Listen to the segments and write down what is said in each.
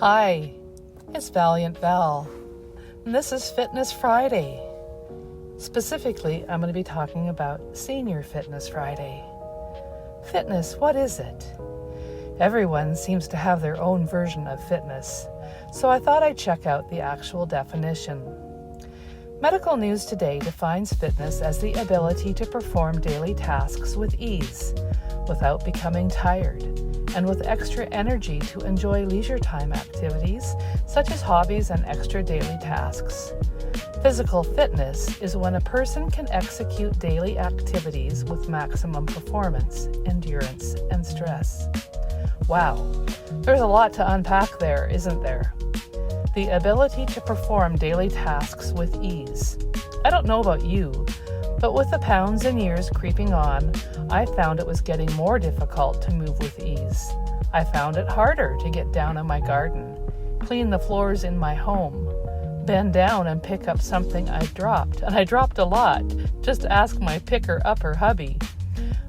Hi, it's Valiant Val, and this is Fitness Friday. Specifically, I'm going to be talking about Senior Fitness Friday. Fitness, what is it? Everyone seems to have their own version of fitness, so I thought I'd check out the actual definition. Medical News Today defines fitness as the ability to perform daily tasks with ease, without becoming tired, and with extra energy to enjoy leisure time activities such as hobbies and extra daily tasks. Physical fitness is when a person can execute daily activities with maximum performance, endurance, and stress. Wow, there's a lot to unpack there, isn't there? The ability to perform daily tasks with ease. I don't know about you, but with the pounds and years creeping on, I found it was getting more difficult to move with ease. I found it harder to get down in my garden, clean the floors in my home, bend down and pick up something I dropped, and I dropped a lot. Just ask my picker-upper hubby.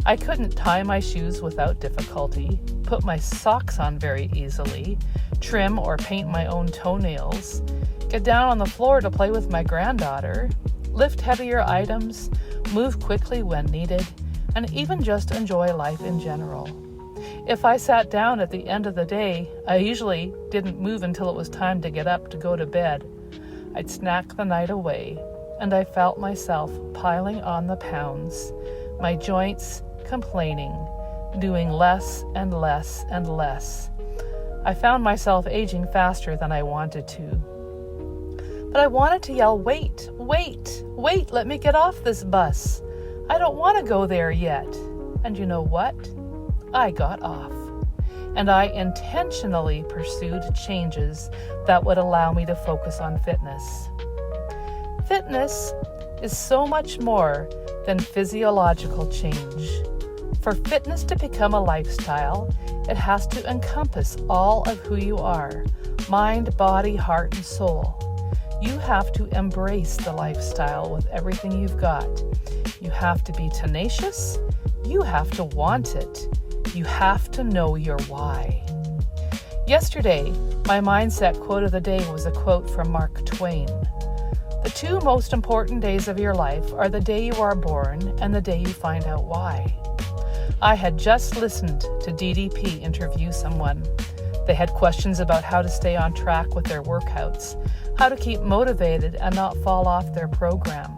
I couldn't tie my shoes without difficulty, put my socks on very easily, trim or paint my own toenails, get down on the floor to play with my granddaughter, lift heavier items, move quickly when needed, and even just enjoy life in general. If I sat down at the end of the day, I usually didn't move until it was time to get up to go to bed. I'd snack the night away, and I felt myself piling on the pounds, my joints complaining, doing less and less and less. I found myself aging faster than I wanted to. But I wanted to yell, wait, let me get off this bus. I don't want to go there yet. And you know what? I got off. And I intentionally pursued changes that would allow me to focus on fitness. Fitness is so much more than physiological change. For fitness to become a lifestyle, it has to encompass all of who you are, mind, body, heart, and soul. You have to embrace the lifestyle with everything you've got. You have to be tenacious. You have to want it. You have to know your why. Yesterday, my mindset quote of the day was a quote from Mark Twain. The two most important days of your life are the day you are born and the day you find out why. I had just listened to DDP interview someone. They had questions about how to stay on track with their workouts, how to keep motivated and not fall off their program.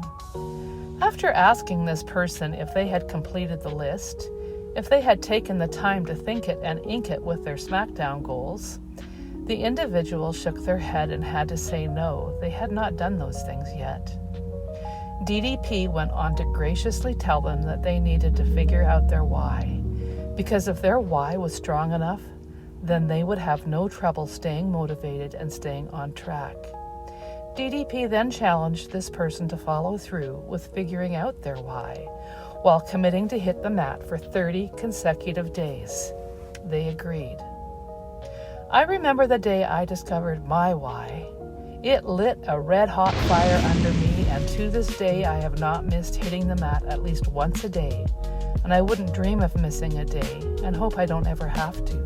After asking this person if they had completed the list, if they had taken the time to think it and ink it with their SmackDown goals, the individual shook their head and had to say no, they had not done those things yet. DDP went on to graciously tell them that they needed to figure out their why, because if their why was strong enough, then they would have no trouble staying motivated and staying on track. DDP then challenged this person to follow through with figuring out their why, while committing to hit the mat for 30 consecutive days. They agreed. I remember the day I discovered my why. It lit a red-hot fire under me, and to this day I have not missed hitting the mat at least once a day, and I wouldn't dream of missing a day, and hope I don't ever have to.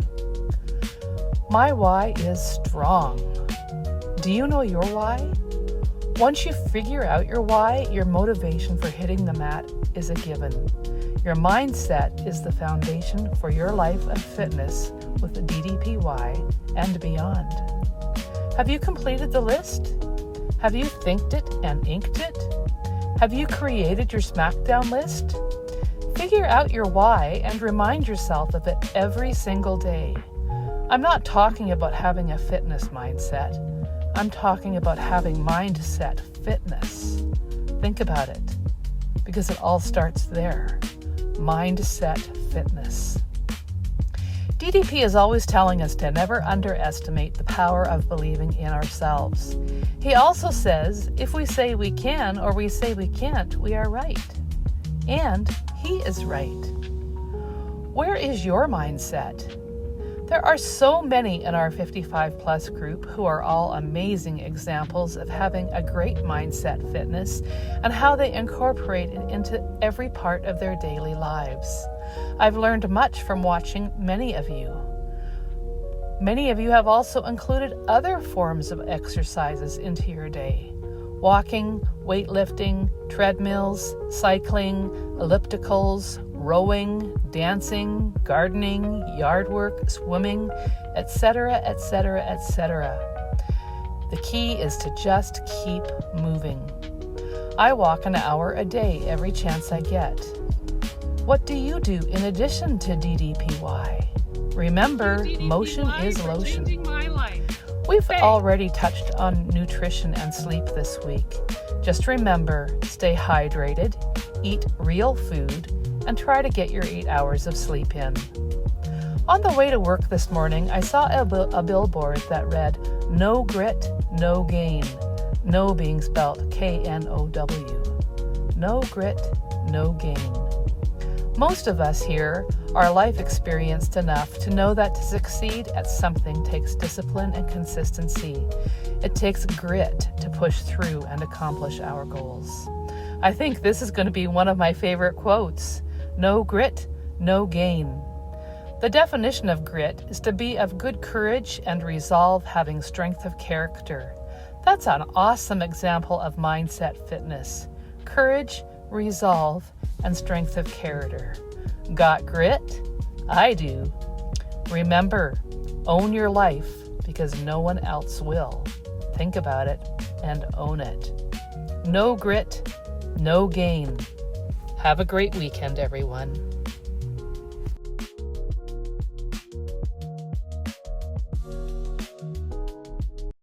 My why is strong. Do you know your why? Once you figure out your why, your motivation for hitting the mat is a given. Your mindset is the foundation for your life and fitness with the DDPY and beyond. Have you completed the list? Have you thinked it and inked it? Have you created your SmackDown list? Figure out your why and remind yourself of it every single day. I'm not talking about having a fitness mindset. I'm talking about having mindset fitness. Think about it, because it all starts there. Mindset fitness. DDP is always telling us to never underestimate the power of believing in ourselves. He also says, if we say we can or we say we can't, we are right. And he is right. Where is your mindset? There are so many in our 55 plus group who are all amazing examples of having a great mindset fitness and how they incorporate it into every part of their daily lives. I've learned much from watching many of you. Many of you have also included other forms of exercises into your day. Walking, weightlifting, treadmills, cycling, ellipticals, rowing, dancing, gardening, yard work, swimming, etc., etc., etc. The key is to just keep moving. I walk an hour a day every chance I get. What do you do in addition to DDPY? Remember, motion is lotion. We've already touched on nutrition and sleep this week. Just remember, stay hydrated, eat real food, and try to get your 8 hours of sleep in. On the way to work this morning, I saw a billboard that read, "No grit, no gain." No being spelled K-N-O-W. No grit, no gain. Most of us here are life experienced enough to know that to succeed at something takes discipline and consistency. It takes grit to push through and accomplish our goals. I think this is going to be one of my favorite quotes. No grit, no gain. The definition of grit is to be of good courage and resolve, having strength of character. That's an awesome example of mindset fitness. Courage, resolve, and strength of character. Got grit? I do. Remember, own your life because no one else will. Think about it and own it. No grit, no gain. Have a great weekend, everyone.